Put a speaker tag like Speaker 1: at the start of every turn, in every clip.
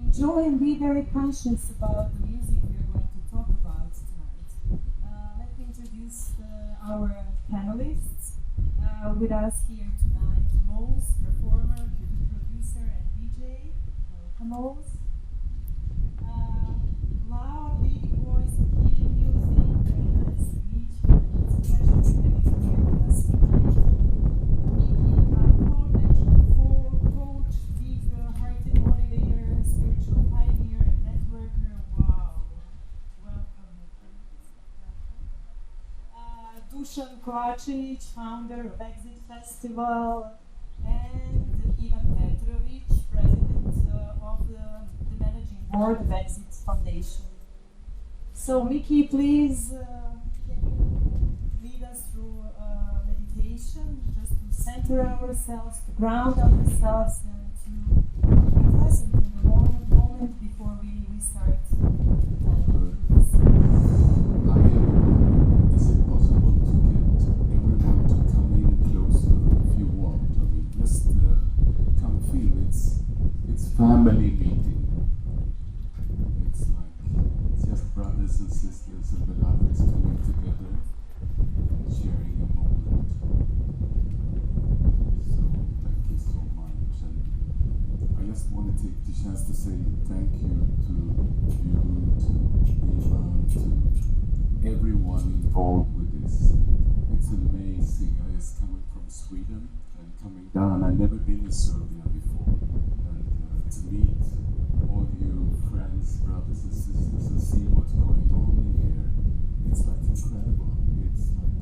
Speaker 1: enjoy and be very conscious about the music we are going to talk about tonight. Let me introduce our panelists. With us here tonight, Mose, performer, producer, and DJ. Welcome, Mose. Loud, leading voice and healing music. Very nice to meet you, and it's a pleasure to have you here with us tonight. Miki Kalfon, natural coach, speaker, hearted motivator, spiritual pioneer, and networker. Wow. Welcome, Miki. Dusan Kovacevic, founder of Exit Festival, and Ivan Petrovic, president of the managing board of Exit Foundation. So, Miki, please, can you lead us through meditation, just to center ourselves, to ground ourselves, and to be present in the moment before we start the panel,
Speaker 2: Is it possible to get everyone to come in closer if you want? I mean, just come feel it's family meeting. It's like it's just brothers and sisters and beloveds coming together and sharing a moment. So thank you so much, and I just want to take the chance to say thank you to Ivan, to everyone involved with this. It's amazing. I was coming from Sweden and coming down. I've never been in Serbia before, and to meet all you friends, brothers and sisters, and see what's going on here, it's like incredible. It's like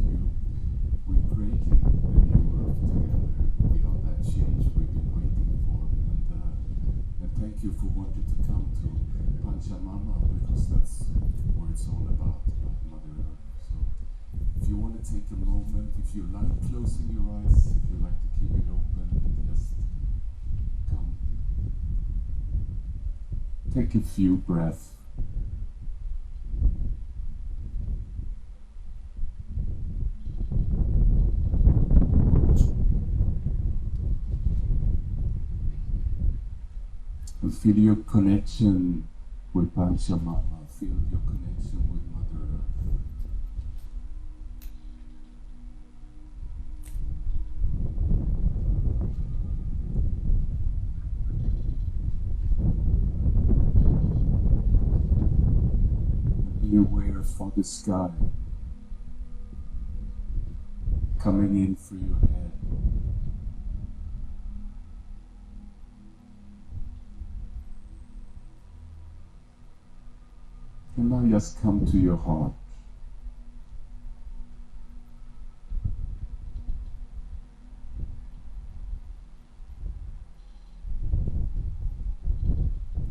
Speaker 2: we're creating a new world together. We are that change we've been waiting for, and thank you for wanting to come to Panchamama, because that's what it's all about Mother Earth. So if you want to take a moment, if you like closing your eyes, if you like to keep it open, just come. Take a few breaths. And feel your connection with Panchamama. Feel your connection with Mother Earth. Be aware for the sky coming in through your head. And now just come to your heart.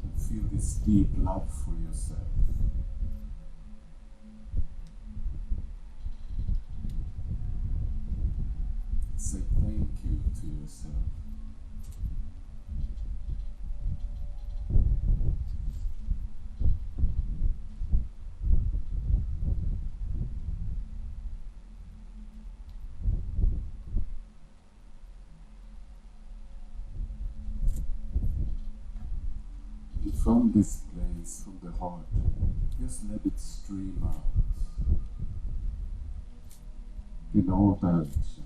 Speaker 2: And feel this deep love for yourself. Say thank you to yourself. And from this place, from the heart, just let it stream out in all directions.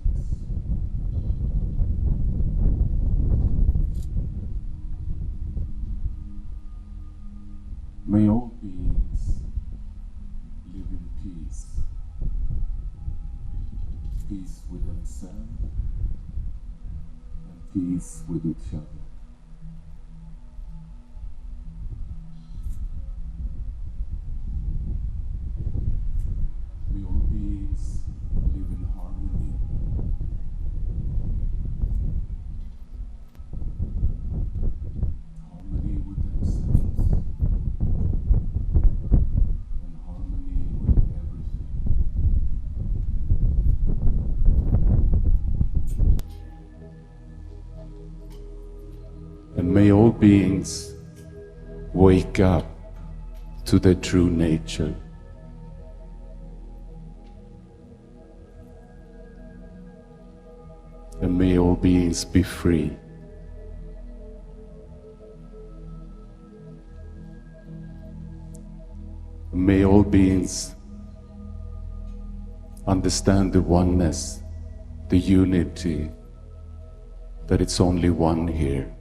Speaker 2: May all beings live in peace. Peace with themselves and peace with each other. May all beings live in harmony. Harmony with themselves and harmony with everything. And may all beings wake up to their true nature. And may all beings be free. may all beings understand the oneness, the unity, that it's only one here.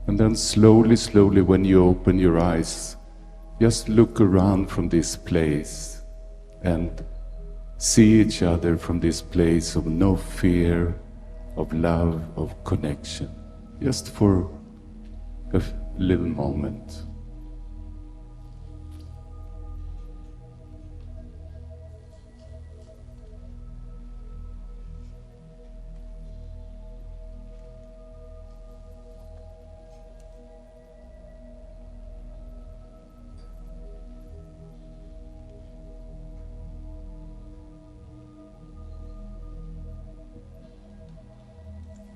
Speaker 2: And then slowly, slowly, when you open your eyes, just look around from this place and see each other from this place of no fear, of love, of connection, just for a little moment.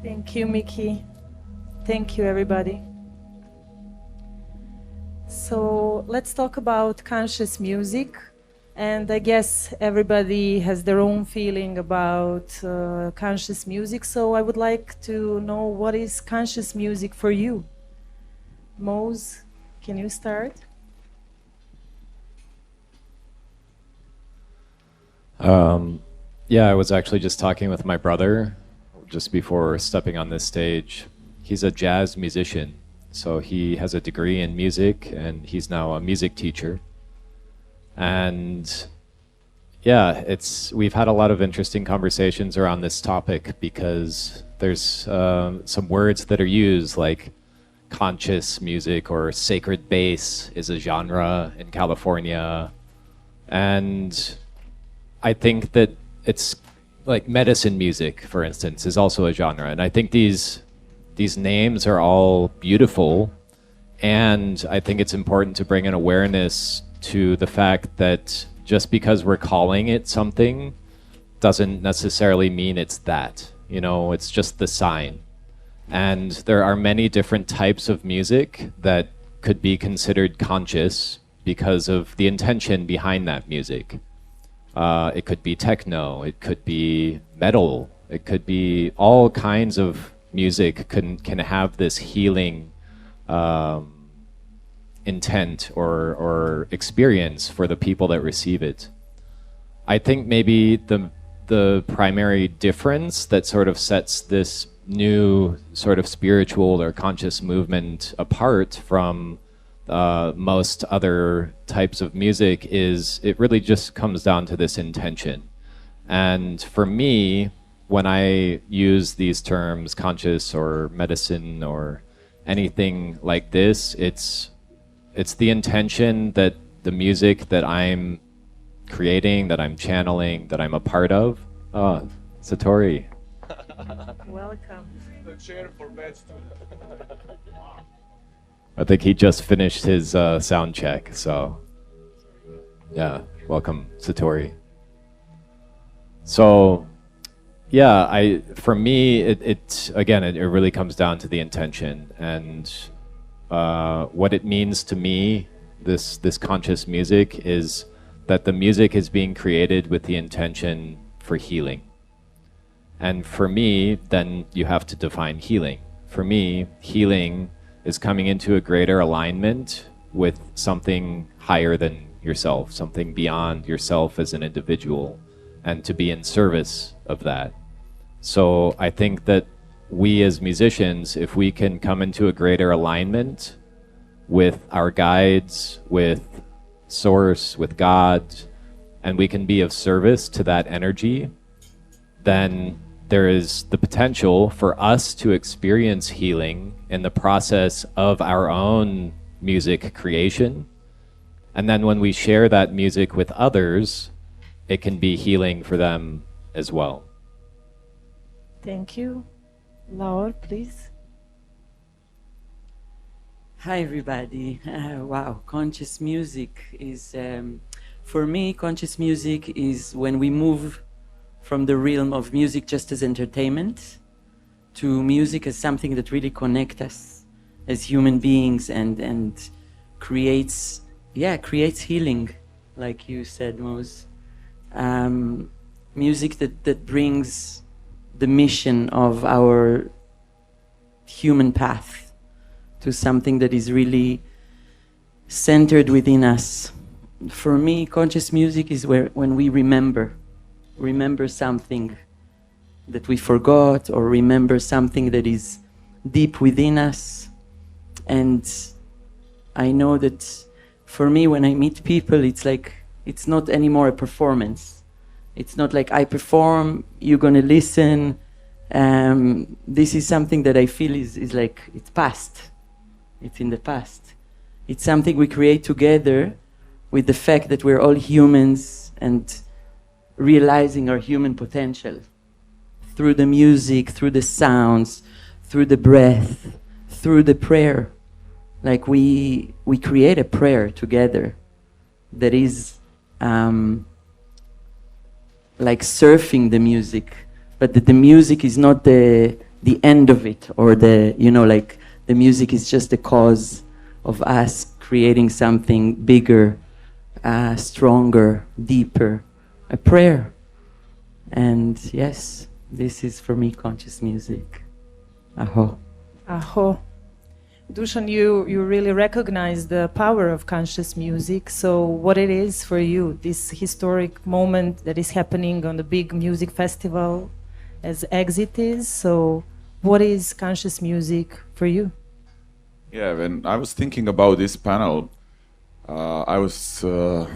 Speaker 1: Thank you, Mickey. Thank you, everybody. So let's talk about conscious music. And I guess everybody has their own feeling about conscious music. So I would like to know, what is conscious music for you? Mose, can you start?
Speaker 3: Yeah, I was actually just talking with my brother just before stepping on this stage. He's a jazz musician, so he has a degree in music and he's now a music teacher. And yeah, we've had a lot of interesting conversations around this topic because there's some words that are used, like conscious music or sacred bass is a genre in California. And I think that it's like medicine music, for instance, is also a genre. And I think these names are all beautiful. And I think it's important to bring an awareness to the fact that just because we're calling it something doesn't necessarily mean it's that. You know, it's just the sign. And there are many different types of music that could be considered conscious because of the intention behind that music. It could be techno, it could be metal, it could be all kinds of music can have this healing intent or experience for the people that receive it. I think maybe the primary difference that sort of sets this new sort of spiritual or conscious movement apart from most other types of music is it really just comes down to this intention. And for me, when I use these terms, conscious or medicine or anything like this, it's the intention that the music that I'm creating, that I'm channeling, that I'm a part of. Satori.
Speaker 1: Welcome.
Speaker 4: The chair for beds too.
Speaker 3: I think he just finished his sound check, so yeah, welcome, Satori. So yeah, for me, it really comes down to the intention and what it means to me. This conscious music is that the music is being created with the intention for healing. And for me, then you have to define healing. For me, healing is coming into a greater alignment with something higher than yourself, something beyond yourself as an individual, and to be in service of that. So I think that we as musicians, if we can come into a greater alignment with our guides, with Source, with God, and we can be of service to that energy, then there is the potential for us to experience healing in the process of our own music creation. And then when we share that music with others, it can be healing for them as well.
Speaker 1: Thank you. Laura, please.
Speaker 5: Hi, everybody. Wow, conscious music is, for me, conscious music is when we move from the realm of music just as entertainment to music as something that really connects us as human beings and creates healing, like you said, Mose. Music that brings the mission of our human path to something that is really centered within us. For me, conscious music is when we remember something that we forgot, or remember something that is deep within us. And I know that for me, when I meet people, it's like, it's not anymore a performance. It's not like I perform, you're gonna listen. This is something that I feel is like, it's past. It's in the past. It's something we create together with the fact that we're all humans and realizing our human potential through the music, through the sounds, through the breath, through the prayer. Like we create a prayer together that is like surfing the music, but that the music is not the end of it, or like the music is just the cause of us creating something bigger, stronger, deeper, a prayer. And yes, this is for me conscious music. Aho.
Speaker 1: Aho. Dusan, you really recognize the power of conscious music. So what it is for you, this historic moment that is happening on the big music festival as Exit is, so what is conscious music for you?
Speaker 6: Yeah, when I was thinking about this panel, the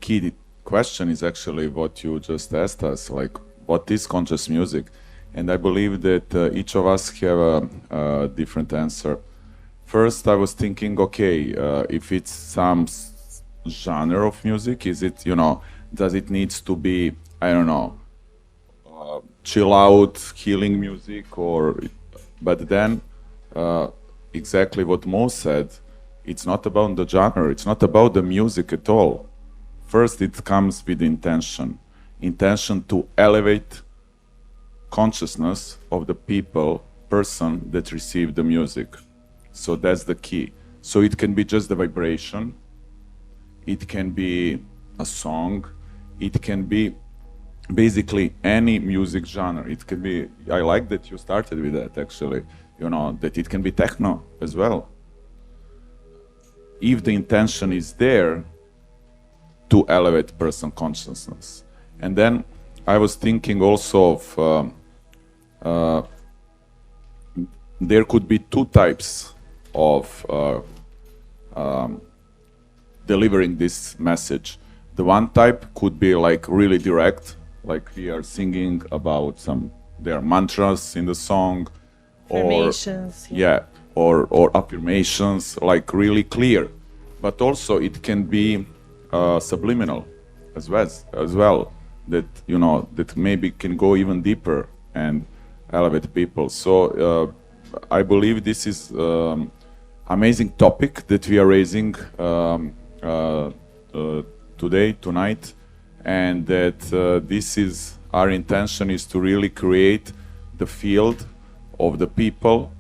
Speaker 6: key question is actually what you just asked us, like, what is conscious music? And I believe that each of us have a different answer. First, I was thinking, okay, if it's some genre of music, is it, does it needs to be, I don't know, chill out, healing music, but then, exactly what Mo said, it's not about the genre, it's not about the music at all. First, it comes with intention to elevate consciousness of the person that received the music. So that's the key. So it can be just the vibration, it can be a song, it can be basically any music genre. It can be, I like that you started with that actually, that it can be techno as well. If the intention is there to elevate person consciousness. And then I was thinking also of there could be two types of delivering this message. The one type could be like really direct, like we are singing about their mantras in the song,
Speaker 1: Affirmations.
Speaker 6: or affirmations, like really clear. But also it can be subliminal as well, that that maybe can go even deeper and elevate people. So I believe this is amazing topic that we are raising tonight, and that this is our intention, is to really create the field of the people,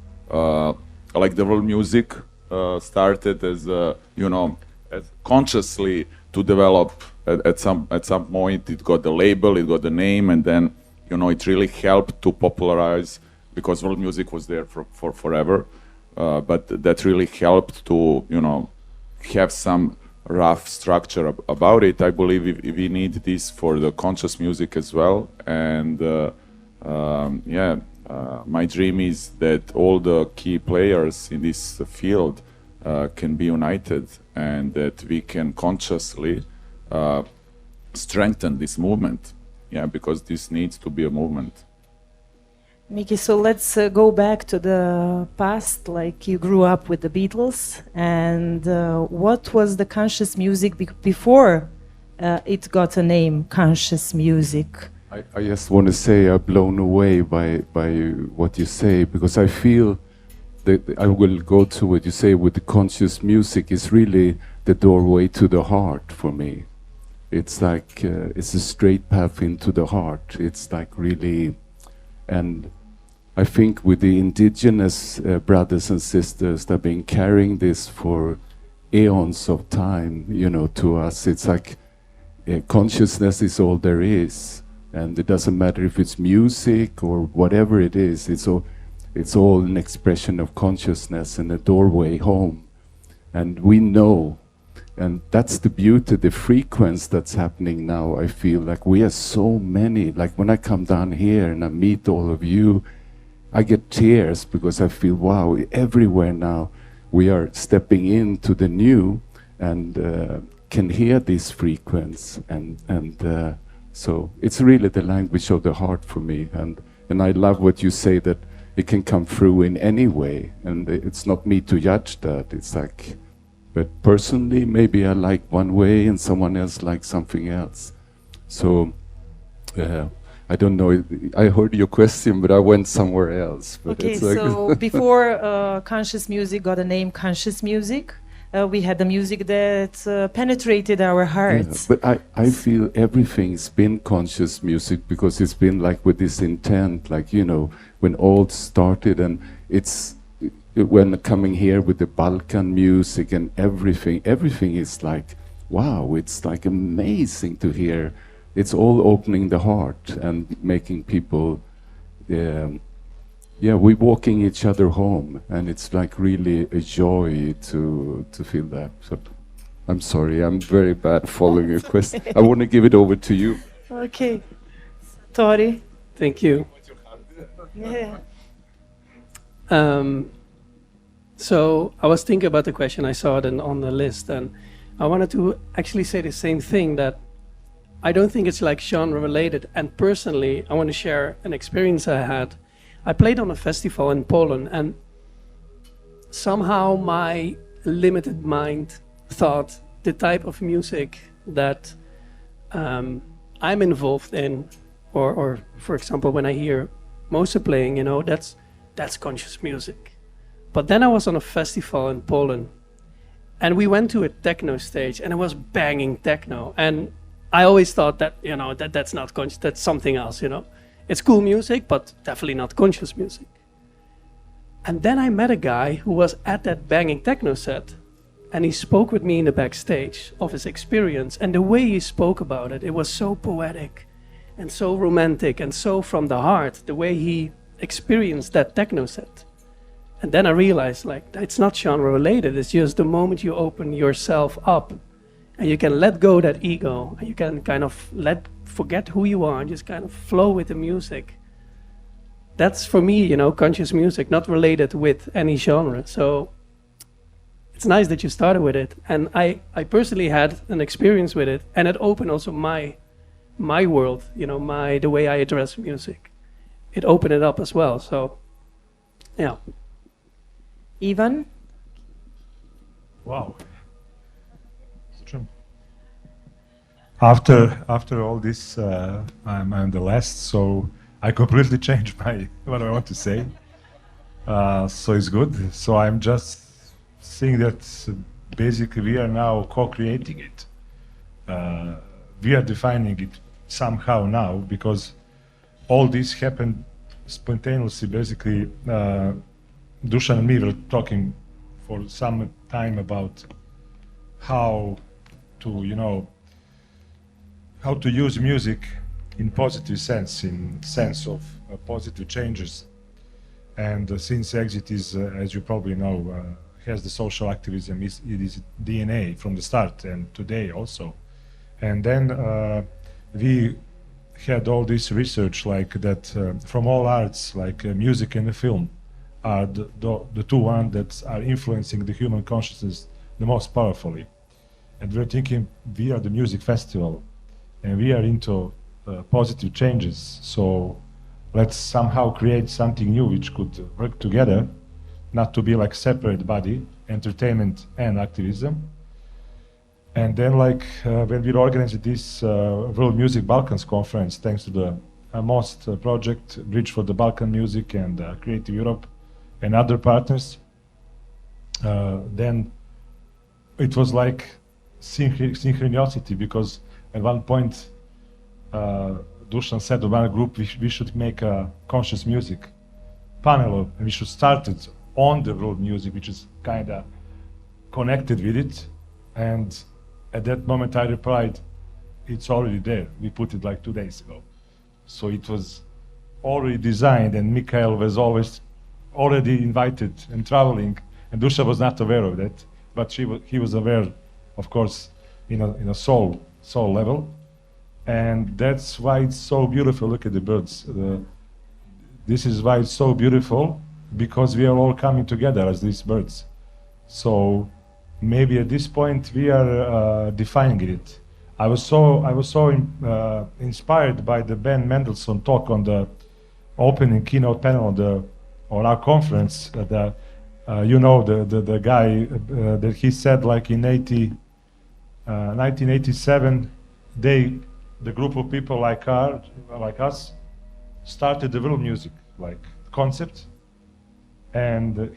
Speaker 6: like the world music started as as consciously to develop at some point. It got the label, it got the name, and then it really helped to popularize, because world music was there for forever, but that really helped to have some rough structure about it. I believe we need this for the conscious music as well. And my dream is that all the key players in this field can be united, and that we can consciously strengthen this movement. Yeah, because this needs to be a movement.
Speaker 1: Miki, so let's go back to the past. Like, you grew up with the Beatles, and what was the conscious music before it got a name, conscious music?
Speaker 2: I just want to say I'm blown away by what you say, because I feel that I will go to what you say with the conscious music is really the doorway to the heart for me. It's like it's a straight path into the heart. It's like really, and I think with the indigenous brothers and sisters that have been carrying this for eons of time, to us, it's like consciousness is all there is. And it doesn't matter if it's music or whatever it is. it's all an expression of consciousness and a doorway home. And we know, and that's the beauty, the frequency that's happening now. I feel like we are so many, like when I come down here and I meet all of you, I get tears because I feel, wow, everywhere now we are stepping into the new and can hear this frequency. And so it's really the language of the heart for me. And I love what you say, that it can come through in any way. And it's not me to judge that. It's like, but personally, maybe I like one way and someone else likes something else. So I don't know, I heard your question, but I went somewhere else. But
Speaker 1: Okay,
Speaker 2: it's like
Speaker 1: so before conscious music got a name, conscious music, we had the music that penetrated our hearts.
Speaker 2: Yeah, but I feel everything's been conscious music because it's been like with this intent, like, you know, when all started, and it's when coming here with the Balkan music and everything is like, wow, it's like amazing to hear. It's all opening the heart and making people, we're walking each other home, and it's like really a joy to feel that. So I'm sorry, I'm very bad following your question. I want to give it over to you.
Speaker 1: Okay, Tori.
Speaker 7: Thank you.
Speaker 1: Yeah.
Speaker 7: So I was thinking about the question, I saw it on the list, and I wanted to actually say the same thing, that I don't think it's like genre related. And personally, I want to share an experience I had. I played on a festival in Poland, and somehow my limited mind thought the type of music that I'm involved in, or for example, when I hear Mosa playing, you know, that's conscious music. But then I was on a festival in Poland, and we went to a techno stage, and it was banging techno. And I always thought that, you know, that's not conscious, that's something else, you know. It's cool music, but definitely not conscious music. And then I met a guy who was at that banging techno set, and he spoke with me in the backstage of his experience. And the way he spoke about it, it was so poetic and so romantic and so from the heart, the way he experienced that techno set. And then I realized, like, it's not genre related. It's just the moment you open yourself up and you can let go that ego, and you can kind of forget who you are and just kind of flow with the music. That's for me, you know, conscious music, not related with any genre. So it's nice that you started with it. And I personally had an experience with it, and it opened also my world, you know, the way I address music. It opened it up as well. So, yeah.
Speaker 1: Ivan?
Speaker 8: Wow. After all this, I'm the last, so I completely changed what I want to say. So it's good. So I'm just saying that basically we are now co-creating it. We are defining it somehow now, because all this happened spontaneously. Basically, Dusan and me were talking for some time about how to, you know, how to use music in positive sense, in sense of positive changes. And since Exit is, as you probably know, has the social activism, it is DNA from the start and today also. And then we had all this research, like that from all arts, like music and the film, are the two ones that are influencing the human consciousness the most powerfully. And we're thinking, we are the music festival, and we are into positive changes. So let's somehow create something new which could work together, not to be like separate body, entertainment and activism. And then, like when we organized this World Music Balkans conference, thanks to the MOST project, Bridge for the Balkan Music, and Creative Europe and other partners, then it was like synchronicity, because at one point Dusan said to one group, we should make a conscious music panel, and we should start it on the world music, which is kind of connected with it. And at that moment I replied, it's already there. We put it like 2 days ago. So it was already designed, and Mikhail was always already invited and traveling, and Dusha was not aware of that, but he was aware, of course, in a soul level, and that's why it's so beautiful. Look at the birds. This is why it's so beautiful, because we are all coming together as these birds. So maybe at this point we are defining it. I was so inspired by the Ben Mendelsohn talk on the opening keynote panel on our conference. The guy that he said, like in 1987, the group of people like us started the world music like concept, and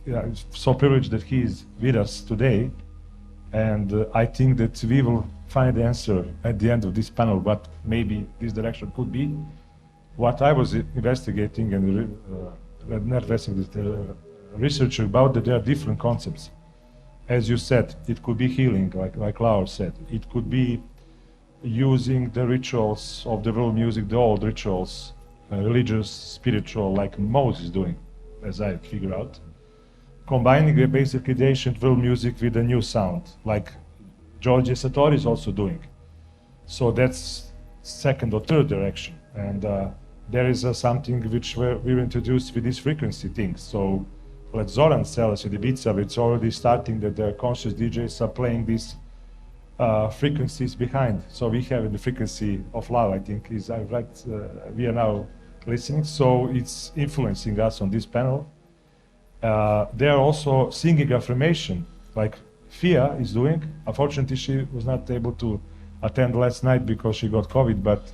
Speaker 8: I'm so privileged that he is with us today, and I think that we will find the answer at the end of this panel, what maybe this direction could be. What I was investigating and research about, that there are different concepts. As you said, it could be healing, like Laura said. It could be using the rituals of the world music, the old rituals, religious, spiritual, like Moses is doing, as I figure out. Combining basically the ancient world music with a new sound, like George Satori is also doing. So that's second or third direction. And there is something which we introduced with this frequency thing. So let Zoran tell us in Ibiza, it's already starting that the conscious DJs are playing these frequencies behind. So we have the frequency of love, I think, is right. We are now listening, so it's influencing us on this panel. They are also singing affirmation, like Fia is doing. Unfortunately, she was not able to attend last night because she got COVID, but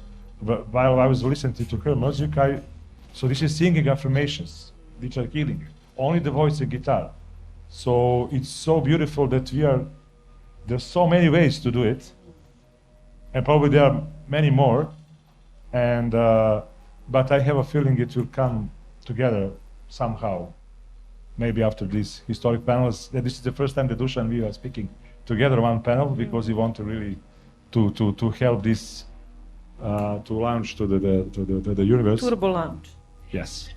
Speaker 8: while I was listening to her music, so this is singing affirmations, which are healing. Only the voice and guitar. So it's so beautiful that there's so many ways to do it, and probably there are many more, and but I have a feeling it will come together somehow. Maybe after these historic panels, this is the first time that Dusha and we are speaking together on one panel, because we want to really to help this to launch to the universe.
Speaker 1: Turbo launch.
Speaker 8: Yes.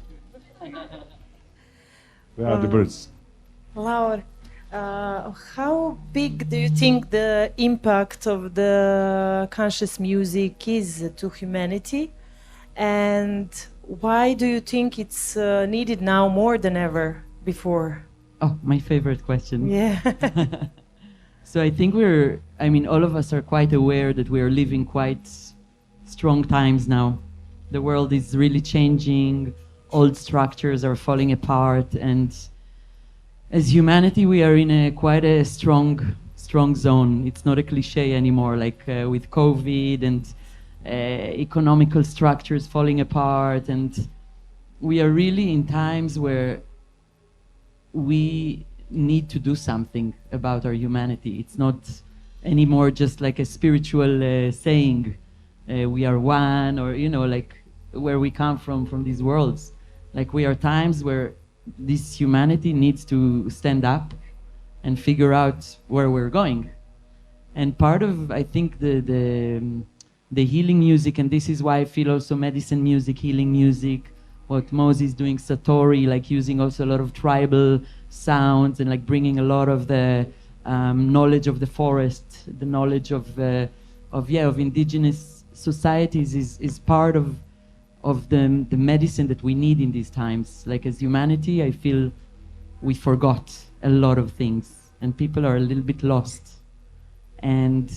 Speaker 8: Where are the birds?
Speaker 1: Laura, how big do you think the impact of the conscious music is to humanity, and why do you think it's needed now more than ever before?
Speaker 5: Oh, my favorite question.
Speaker 1: Yeah.
Speaker 5: So I think all of us are quite aware that we are living quite strong times now. The world is really changing, old structures are falling apart, and as humanity we are in quite a strong zone. It's not a cliche anymore, like with COVID and economical structures falling apart, and we are really in times where we need to do something about our humanity. It's not anymore just like a spiritual saying, we are one, or like where we come from these worlds. Like we are times where this humanity needs to stand up and figure out where we're going. And part of, I think, the healing music, and this is why I feel also medicine music, healing music, what Moses is doing, Satori, like using also a lot of tribal sounds and like bringing a lot of the knowledge of the forest, the knowledge of indigenous societies is part of the medicine that we need in these times. Like as humanity, I feel we forgot a lot of things and people are a little bit lost. And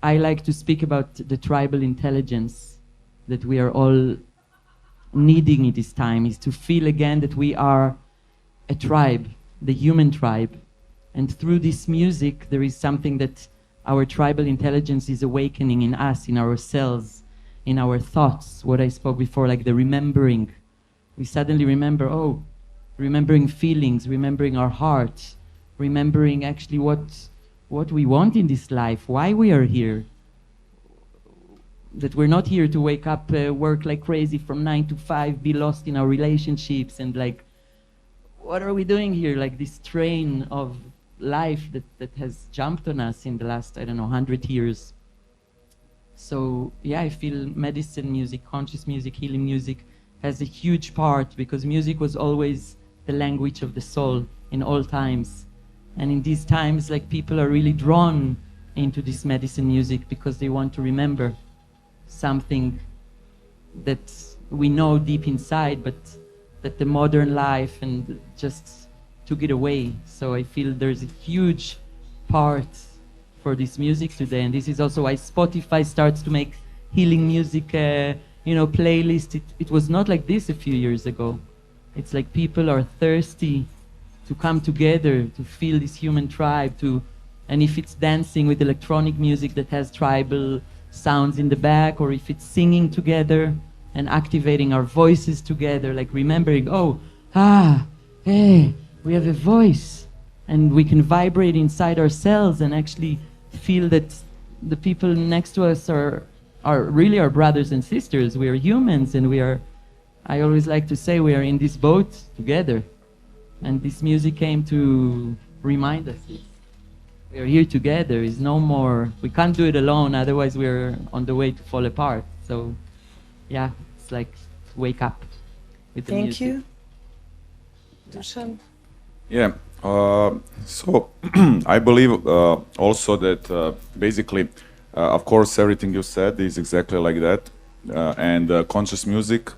Speaker 5: I like to speak about the tribal intelligence that we are all needing in this time, is to feel again that we are a tribe, the human tribe. And through this music, there is something that our tribal intelligence is awakening in us, in ourselves, in our thoughts, what I spoke before, like the remembering. We suddenly remember, remembering feelings, remembering our heart, remembering actually what we want in this life, why we are here. That we're not here to wake up, work like crazy from 9 to 5, be lost in our relationships, and like, what are we doing here? Like this train of life that has jumped on us in the last, 100 years. So yeah, I feel medicine music, conscious music, healing music has a huge part, because music was always the language of the soul in all times. And in these times, like, people are really drawn into this medicine music because they want to remember something that we know deep inside, but that the modern life and just took it away. So I feel there's a huge part for this music today, and this is also why Spotify starts to make healing music, playlist. It was not like this a few years ago. It's like people are thirsty to come together, to feel this human tribe, and if it's dancing with electronic music that has tribal sounds in the back, or if it's singing together and activating our voices together, like remembering, we have a voice, and we can vibrate inside ourselves and actually feel that the people next to us are really our brothers and sisters. We are humans, and I always like to say, we are in this boat together. And this music came to remind us this. We are here together. It's no more, we can't do it alone, otherwise we're on the way to fall apart. So yeah, it's like wake up with the music.
Speaker 9: Thank you. Dusan?
Speaker 6: Yeah, so I believe also that basically, of course, everything you said is exactly like that. And conscious music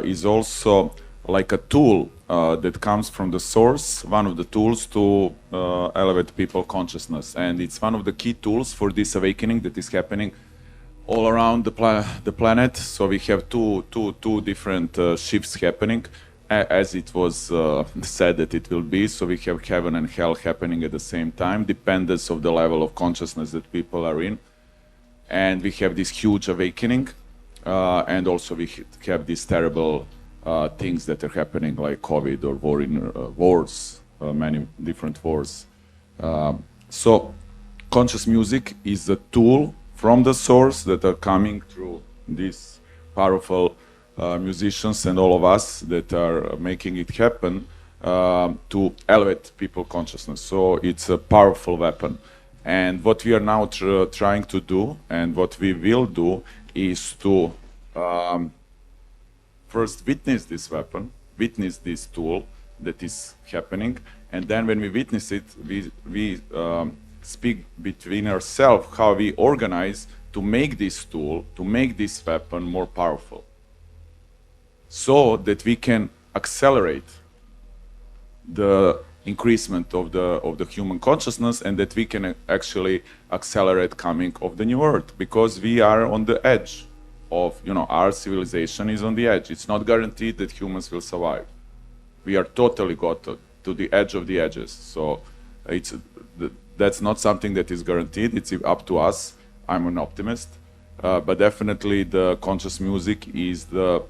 Speaker 6: is also like a tool that comes from the source, one of the tools to elevate people's consciousness. And it's one of the key tools for this awakening that is happening all around the planet. So we have two different shifts happening, as it was said that it will be. So we have heaven and hell happening at the same time, dependence of the level of consciousness that people are in. And we have this huge awakening, and also we have these terrible things that are happening, like COVID or wars, many different wars. So conscious music is a tool from the source that are coming through these powerful musicians and all of us that are making it happen to elevate people's consciousness. So it's a powerful weapon. And what we are now trying to do, and what we will do, is to first witness this weapon, witness this tool that is happening, and then when we witness it, we speak between ourselves how we organize to make this tool, to make this weapon more powerful, so that we can accelerate the increasement of the human consciousness, and that we can actually accelerate coming of the new earth, because we are on the edge of, our civilization is on the edge. It's not guaranteed that humans will survive. We are totally got to the edge of the edges. So that's not something that is guaranteed. It's up to us. I'm an optimist, but definitely the conscious music is the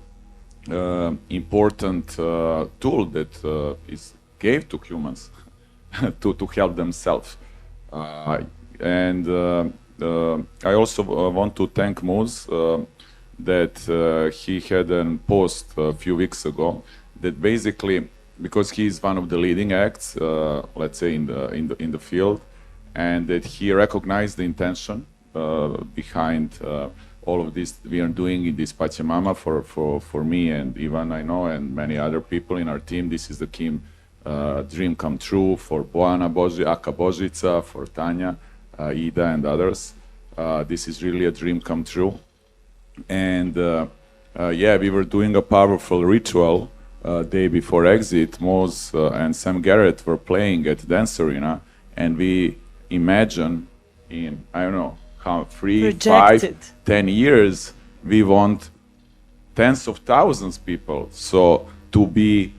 Speaker 6: important tool that is gave to humans to help themselves. And I also want to thank Moose that he had a post a few weeks ago that basically, because he is one of the leading acts, let's say in the field, and that he recognized the intention behind all of this we are doing in this Pachamama for me and Ivan, I know, and many other people in our team. This is the team dream come true for Boana Aka Božica, for Tanya, Ida, and others. This is really a dream come true. And yeah, we were doing a powerful ritual day before exit. Moz and Sam Garrett were playing at Dance Arena, and we imagine in, I don't know, how 3, 5, 10 years, we want tens of thousands of people. So to be,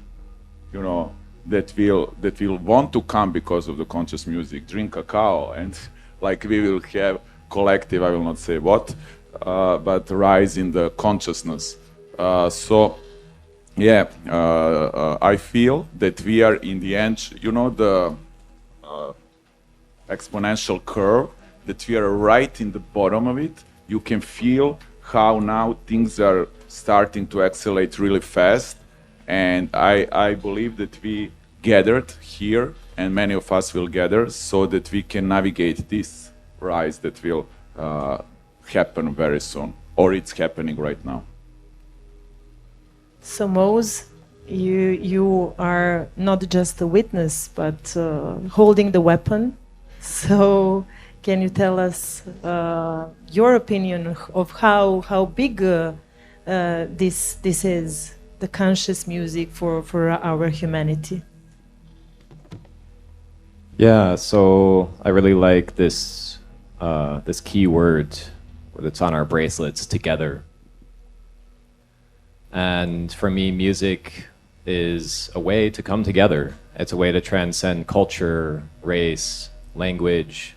Speaker 6: that will want to come because of the conscious music, drink cacao, and like we will have collective, I will not say what, but rise in the consciousness. So yeah, I feel that we are in the end, the exponential curve, that we are right in the bottom of it. You can feel how now things are starting to accelerate really fast. And I believe that we gathered here, and many of us will gather, so that we can navigate this rise that will happen very soon, or it's happening right now.
Speaker 9: So Mose, you are not just a witness, but holding the weapon. So can you tell us your opinion of how big this is, the conscious music for our humanity?
Speaker 3: Yeah, so I really like this this key word that's on our bracelets, together. And for me, music is a way to come together. It's a way to transcend culture, race, language,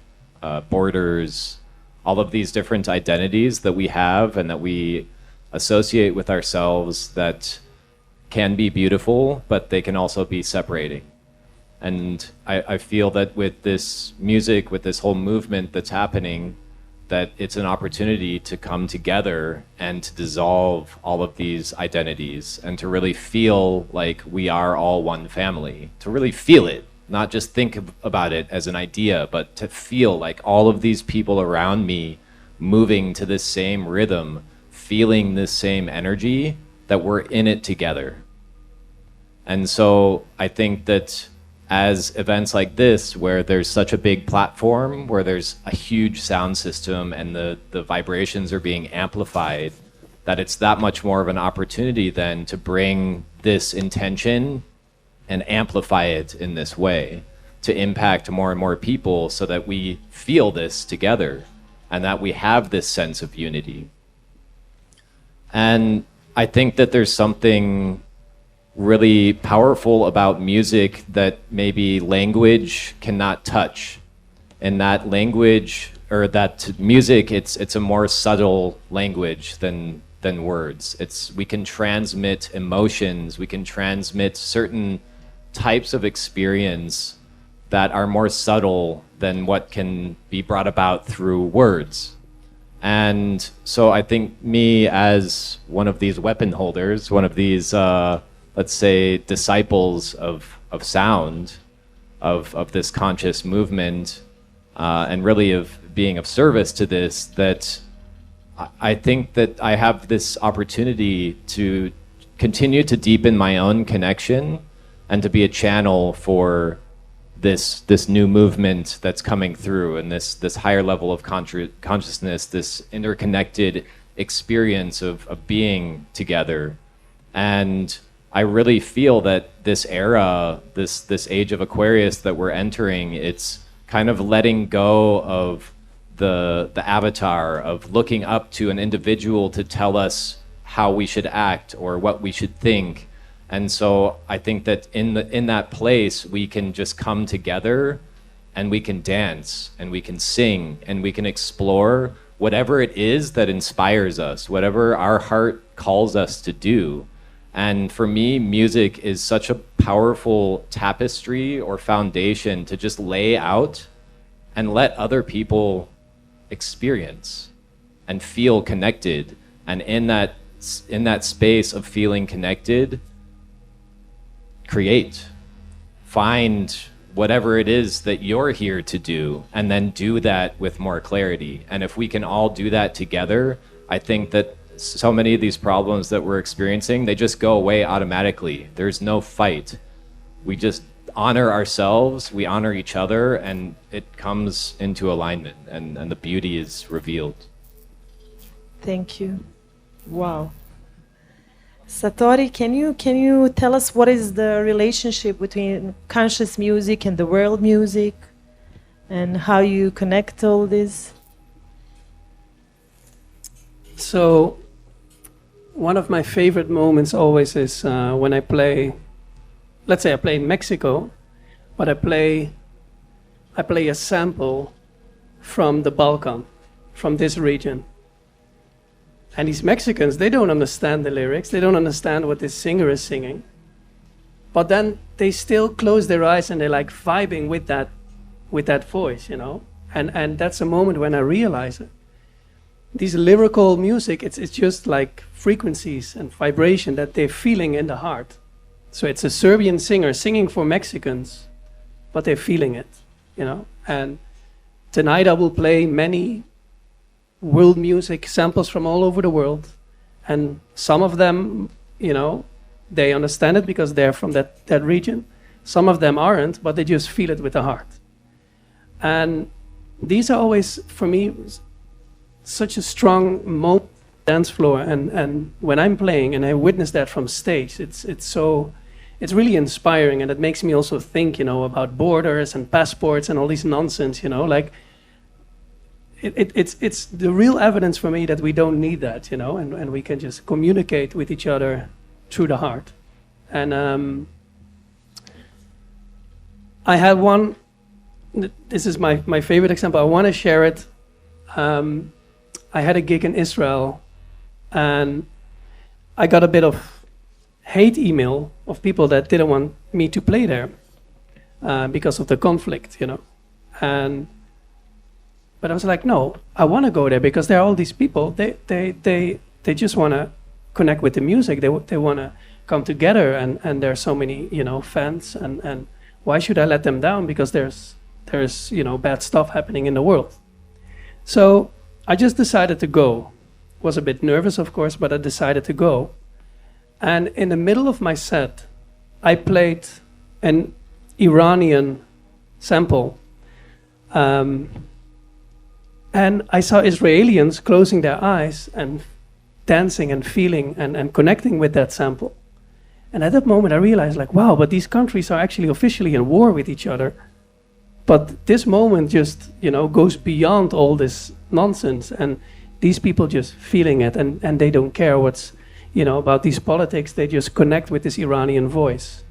Speaker 3: borders, all of these different identities that we have and that we associate with ourselves that can be beautiful, but they can also be separating. And I feel that with this music, with this whole movement that's happening, that it's an opportunity to come together and to dissolve all of these identities and to really feel like we are all one family, to really feel it, not just think about it as an idea, but to feel like all of these people around me moving to this same rhythm, feeling this same energy, that we're in it together. And so I think that as events like this, where there's such a big platform, where there's a huge sound system and the vibrations are being amplified, that it's that much more of an opportunity then to bring this intention and amplify it in this way, to impact more and more people so that we feel this together and that we have this sense of unity. And I think that there's something really powerful about music that maybe language cannot touch. And that language, or that music, it's a more subtle language than words. We can transmit emotions, we can transmit certain types of experience that are more subtle than what can be brought about through words. And so I think me, as one of these weapon holders, one of these let's say, disciples of sound, of this conscious movement, and really of being of service to this, that I think that I have this opportunity to continue to deepen my own connection and to be a channel for this new movement that's coming through, and this higher level of consciousness, this interconnected experience of being together. And I really feel that this era, this age of Aquarius that we're entering, it's kind of letting go of the avatar, of looking up to an individual to tell us how we should act or what we should think. And so I think that in that place we can just come together and we can dance and we can sing and we can explore whatever it is that inspires us, whatever our heart calls us to do. And for me, music is such a powerful tapestry or foundation to just lay out and let other people experience and feel connected. And in that space of feeling connected, create, find whatever it is that you're here to do, and then do that with more clarity. And if we can all do that together, I think that so many of these problems that we're experiencing, they just go away automatically. There's no fight. We just honor ourselves, we honor each other, and it comes into alignment, and the beauty is revealed.
Speaker 9: Thank you. Wow. Satori, can you tell us what is the relationship between conscious music and the world music, and how you connect all this?
Speaker 7: So, one of my favorite moments always is when I play, let's say I play in Mexico, but I play a sample from the Balkan, from this region. And these Mexicans, they don't understand the lyrics, they don't understand what this singer is singing. But then they still close their eyes and they're like vibing with that voice, you know? And that's a moment when I realize it. These lyrical music, it's just like frequencies and vibration that they're feeling in the heart. So it's a Serbian singer singing for Mexicans, but they're feeling it, you know? And tonight I will play many world music samples from all over the world. And some of them, you know, they understand it because they're from that region. Some of them aren't, but they just feel it with the heart. And these are always, for me, such a strong moment dance floor, and when I'm playing and I witness that from stage, it's really inspiring, and it makes me also think, about borders and passports and all this nonsense, like it's the real evidence for me that we don't need that, and we can just communicate with each other through the heart. And I had one, this is my favorite example, I want to share it. I had a gig in Israel, and I got a bit of hate email of people that didn't want me to play there because of the conflict, But I was like, no, I want to go there because there are all these people. They just want to connect with the music. They want to come together, and there are so many, fans. And why should I let them down? Because there's bad stuff happening in the world. So I just decided to go. Was a bit nervous, of course, but I decided to go. And in the middle of my set, I played an Iranian sample. And I saw Israelis closing their eyes and dancing and feeling and connecting with that sample. And at that moment, I realized, wow, but these countries are actually officially in war with each other. But this moment just, goes beyond all this nonsense. And these people just feeling it, and they don't care what's, about these politics. They just connect with this Iranian voice.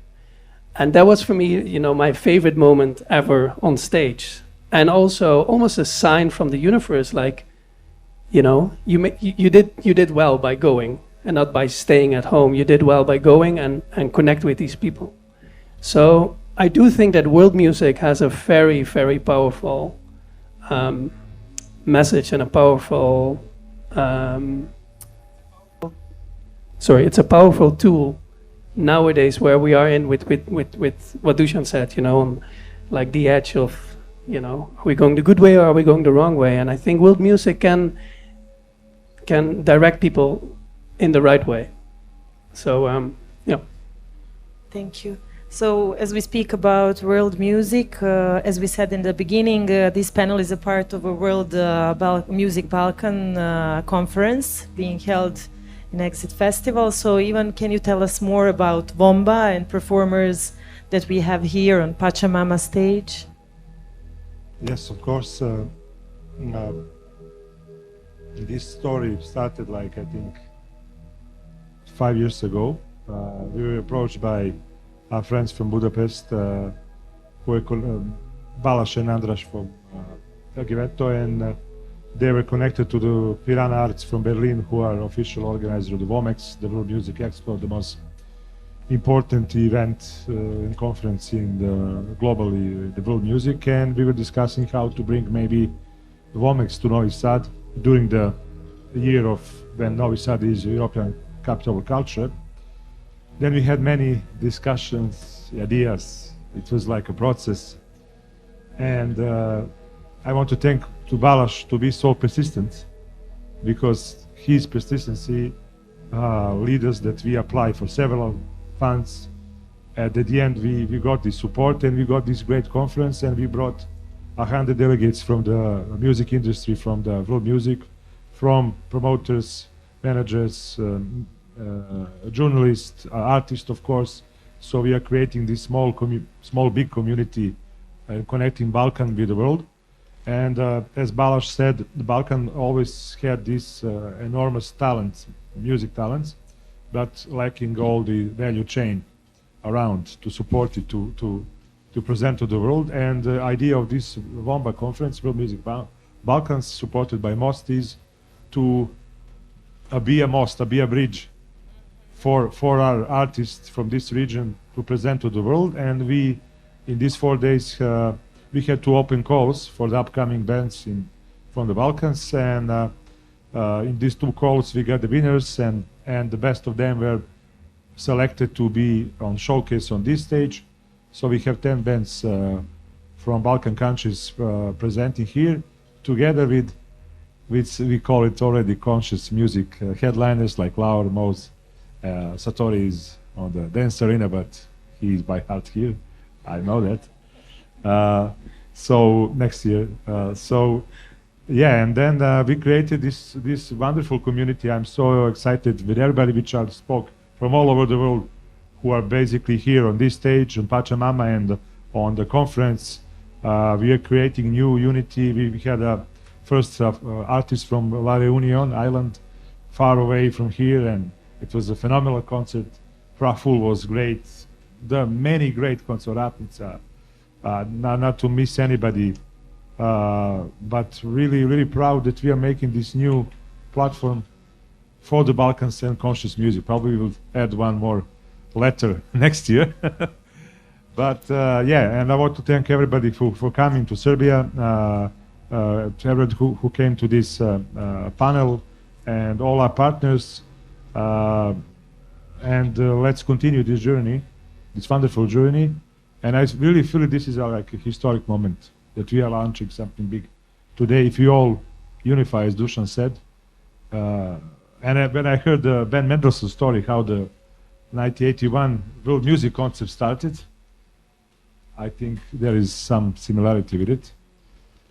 Speaker 7: And that was for me, my favorite moment ever on stage. And also almost a sign from the universe, you did well by going and not by staying at home. You did well by going and connect with these people. So I do think that world music has a very, very powerful message and a powerful, it's a powerful tool nowadays where we are in with what Dusan said, on like the edge of, are we going the good way or are we going the wrong way? And I think world music can direct people in the right way. So,
Speaker 9: Thank you. So, as we speak about world music, as we said in the beginning, this panel is a part of a World Music Balkan conference being held in Exit Festival. So, Ivan, can you tell us more about WOMBA and performers that we have here on Pachamama stage?
Speaker 8: Yes, of course. This story started, I think, 5 years ago. We were approached by our friends from Budapest, who are Balázs and András from Givetto, and they were connected to the Piran Arts from Berlin, who are official organizer of the WOMEX, the World Music Expo, the most important event and conference in globally the world music. And we were discussing how to bring maybe the WOMEX to Novi Sad during the year of when Novi Sad is European capital of culture. Then we had many discussions, ideas. It was like a process. And I want to thank to Balázs to be so persistent, because his persistency leads us that we apply for several funds. At the end, we got this support and we got this great conference, and we brought 100 delegates from the music industry, from the world music, from promoters, managers, journalists, artists, of course. So we are creating this small big community connecting Balkan with the world. And as Balázs said, the Balkan always had this enormous talent, music talents, but lacking all the value chain around to support it, to present to the world. And the idea of this WOMBA conference, World Music Balkans, supported by MOST, is to be a bridge for our artists from this region to present to the world. And we, in these 4 days, we had 2 open calls for the upcoming bands from the Balkans. And in these 2 calls, we got the winners, and the best of them were selected to be on showcase on this stage. So we have 10 bands from Balkan countries presenting here, together with we call it already conscious music headliners like Laur, Moz, Satori is on the dance arena, but he's by heart here. I know that. So next year. Yeah, and then we created this wonderful community. I'm so excited with everybody which I spoke from all over the world, who are basically here on this stage, on Pachamama, and on the conference. We are creating new unity. We had a first artist from La Reunion Island, far away from here, and it was a phenomenal concert. Praful was great. There are many great concert artists. Not to miss anybody, but really, really proud that we are making this new platform for the Balkans and conscious music. Probably we'll add one more letter next year. But yeah, and I want to thank everybody for coming to Serbia, to everyone who came to this panel, and all our partners. And let's continue this journey, this wonderful journey. And I really feel this is like a historic moment, that we are launching something big. Today, if we all unify, as Dusan said, and when I heard Ben Mendelssohn's story, how the 1981 world music concert started, I think there is some similarity with it.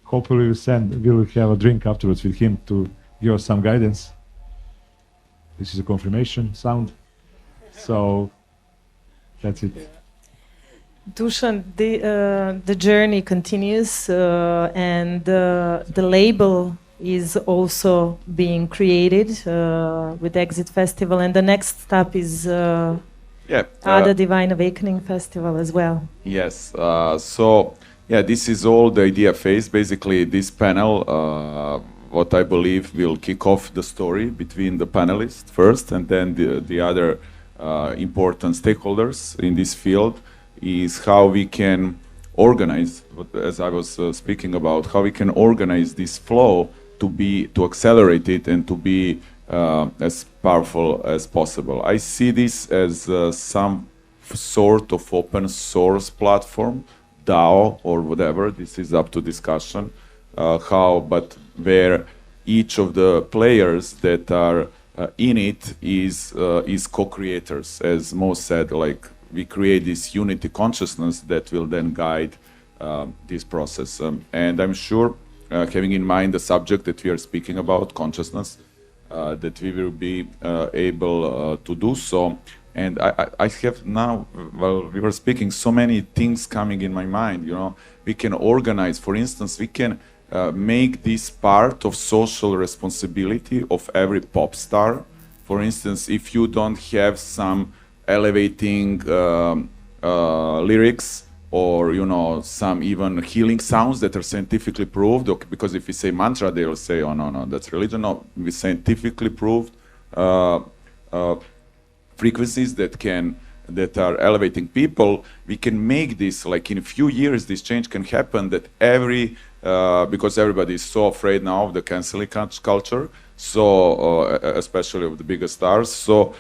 Speaker 8: Hopefully we'll have a drink afterwards with him to give us some guidance. This is a confirmation sound. So that's it.
Speaker 9: Dusan, the journey continues, and the label is also being created with Exit Festival, and the next step is Ada Divine Awakening Festival as well.
Speaker 6: Yes. So yeah, this is all the idea phase. Basically, this panel, what I believe will kick off the story between the panelists first, and then the other important stakeholders in this field, is how we can organize, as I was speaking about, how we can organize this flow to accelerate it and to be as powerful as possible. I see this as some sort of open source platform, DAO or whatever. This is up to discussion. But where each of the players that are in it is co-creators, as Mo said. Like, we create this unity consciousness that will then guide this process. And I'm sure, having in mind the subject that we are speaking about, consciousness, that we will be able to do so. And I have now, while we were speaking, so many things coming in my mind. You know, we can organize, for instance, we can make this part of social responsibility of every pop star. For instance, if you don't have some elevating lyrics, or some even healing sounds that are scientifically proved, okay, because if we say mantra, they will say, oh no, that's religion. No, we scientifically proved frequencies that are elevating people. We can make this, like, in a few years, this change can happen, that because everybody is so afraid now of the canceling culture, so especially of the biggest stars. So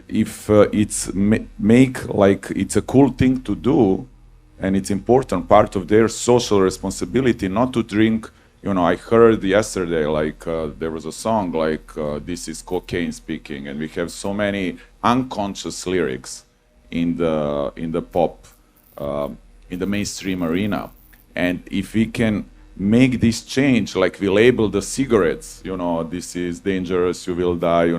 Speaker 6: if it's it's a cool thing to do, and it's important part of their social responsibility, not to drink. I heard yesterday, there was a song this is cocaine speaking, and we have so many unconscious lyrics in the pop, in the mainstream arena. And if we can make this change, like we label the cigarettes, this is dangerous, you will die,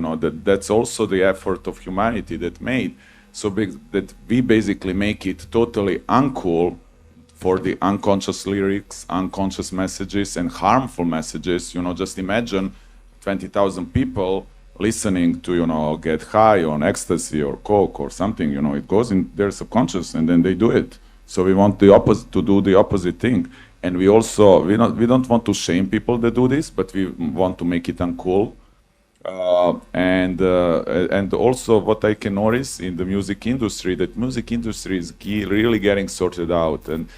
Speaker 6: that's also the effort of humanity that made, so that we basically make it totally uncool for the unconscious lyrics, unconscious messages, and harmful messages. Just imagine 20,000 people listening to, get high on ecstasy or coke or something, it goes in their subconscious, and then they do it. So we want to do the opposite thing. And we also, we don't want to shame people that do this, but we want to make it uncool. And also what I can notice in the music industry, that music industry is really getting sorted out. And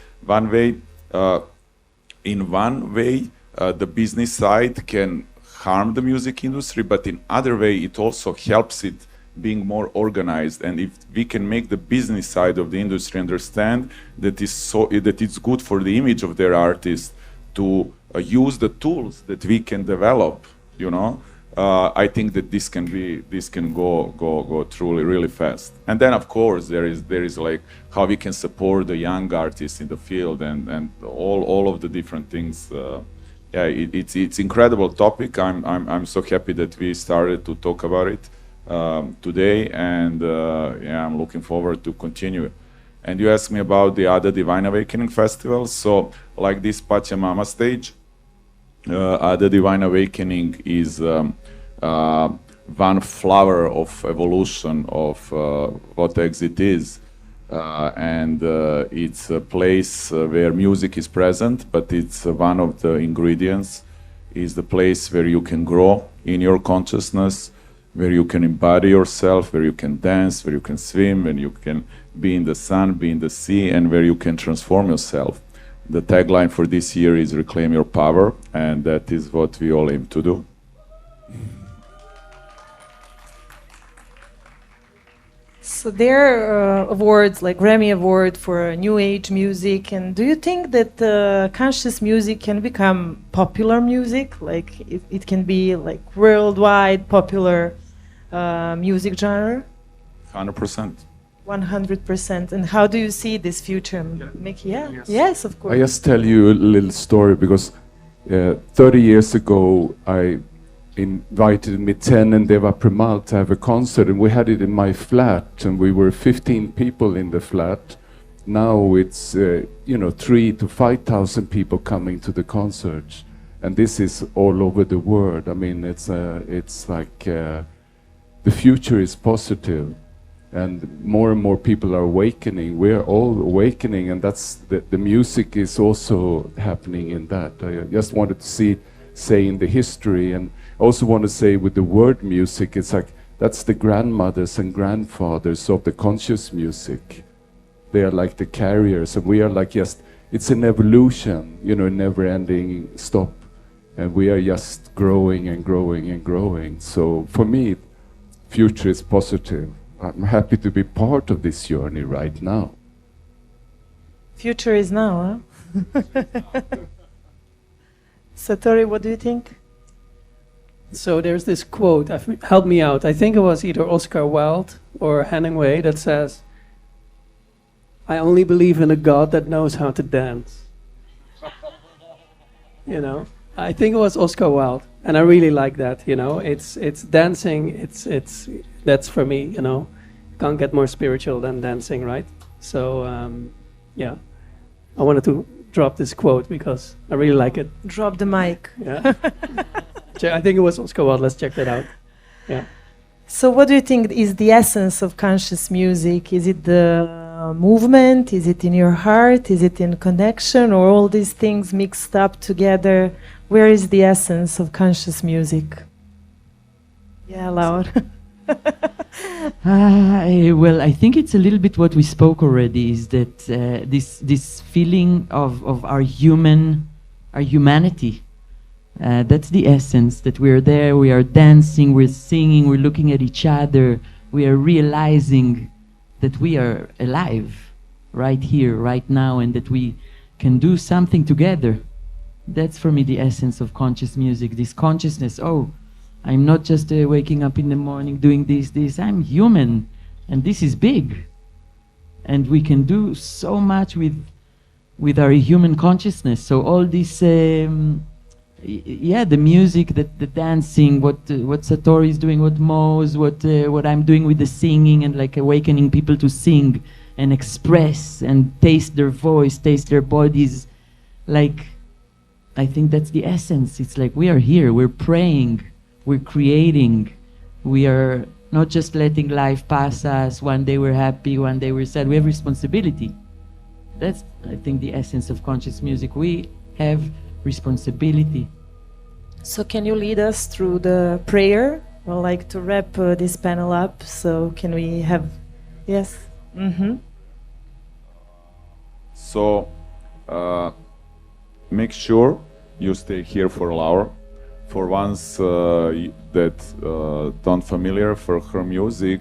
Speaker 6: in one way, the business side can harm the music industry, but in other way, it also helps it being more organized. And if we can make the business side of the industry understand that it's good for the image of their artist to use the tools that we can develop, I think that this can go truly really fast. And then of course there is like how we can support the young artists in the field and all of the different things. Yeah, it's incredible topic. I'm so happy that we started to talk about it today, and yeah, I'm looking forward to continue. And you asked me about the other Divine Awakening festivals. So like this Pachamama stage, the Divine Awakening is one flower of evolution of what exit is, and it's a place where music is present, but it's one of the ingredients. Is the place where you can grow in your consciousness, where you can embody yourself, where you can dance, where you can swim, where you can be in the sun, be in the sea, and where you can transform yourself. The tagline for this year is Reclaim Your Power, and that is what we all aim to do.
Speaker 9: So there are awards like Grammy Award for New Age music, and do you think that conscious music can become popular music? Like it can be like worldwide popular music genre?
Speaker 6: 100%.
Speaker 9: 100%. And how do you see this future? Mickey? Yeah. Yes, of course.
Speaker 2: I just tell you a little story because 30 years ago I invited Miten and Deva Premal to have a concert, and we had it in my flat, and we were 15 people in the flat. Now it's 3,000 to 5,000 people coming to the concert, and this is all over the world. I mean, it's like the future is positive, and more people are awakening. We are all awakening, and that's the music is also happening in that. I just wanted to say in the history, and I also want to say with the word music, it's like that's the grandmothers and grandfathers of the conscious music. They are like the carriers, and we are like it's an evolution, never-ending stop, and we are just growing and growing and growing. So for me, future is positive. I'm happy to be part of this journey right now.
Speaker 9: Future is now, huh? Satori, what do you think?
Speaker 7: So there's this quote, help me out. I think it was either Oscar Wilde or Hemingway that says, I only believe in a God that knows how to dance. I think it was Oscar Wilde, and I really like that. It's dancing. That's for me. Can't get more spiritual than dancing, right? So yeah, I wanted to drop this quote because I really like it.
Speaker 9: Drop the mic.
Speaker 7: Yeah. I think it was Oscar Wilde. Let's check that out. Yeah.
Speaker 9: So what do you think is the essence of conscious music? Is it the movement? Is it in your heart? Is it in connection? Or all these things mixed up together? Where is the essence of conscious music? Yeah, Laura.
Speaker 5: Well, I think it's a little bit what we spoke already, is that this feeling of our humanity. That's the essence, that we're there, we are dancing, we're singing, we're looking at each other, we are realizing that we are alive right here, right now, and that we can do something together. That's for me the essence of conscious music, this consciousness. Oh, I'm not just waking up in the morning doing this, I'm human, and this is big. And we can do so much with our human consciousness. So all this the music, the dancing, what Satori is doing, what Mo's, what I'm doing with the singing, and like awakening people to sing and express and taste their voice, taste their bodies. Like, I think that's the essence. It's like we are here, we're praying, we're creating, we are not just letting life pass us. One day we're happy, one day we're sad. We have responsibility. That's, I think, the essence of conscious music. We have responsibility.
Speaker 9: So can you lead us through the prayer? I'd like to wrap this panel up. So can we have, yes? Mm-hmm.
Speaker 6: So make sure you stay here for Laura. For ones that don't familiar for her music,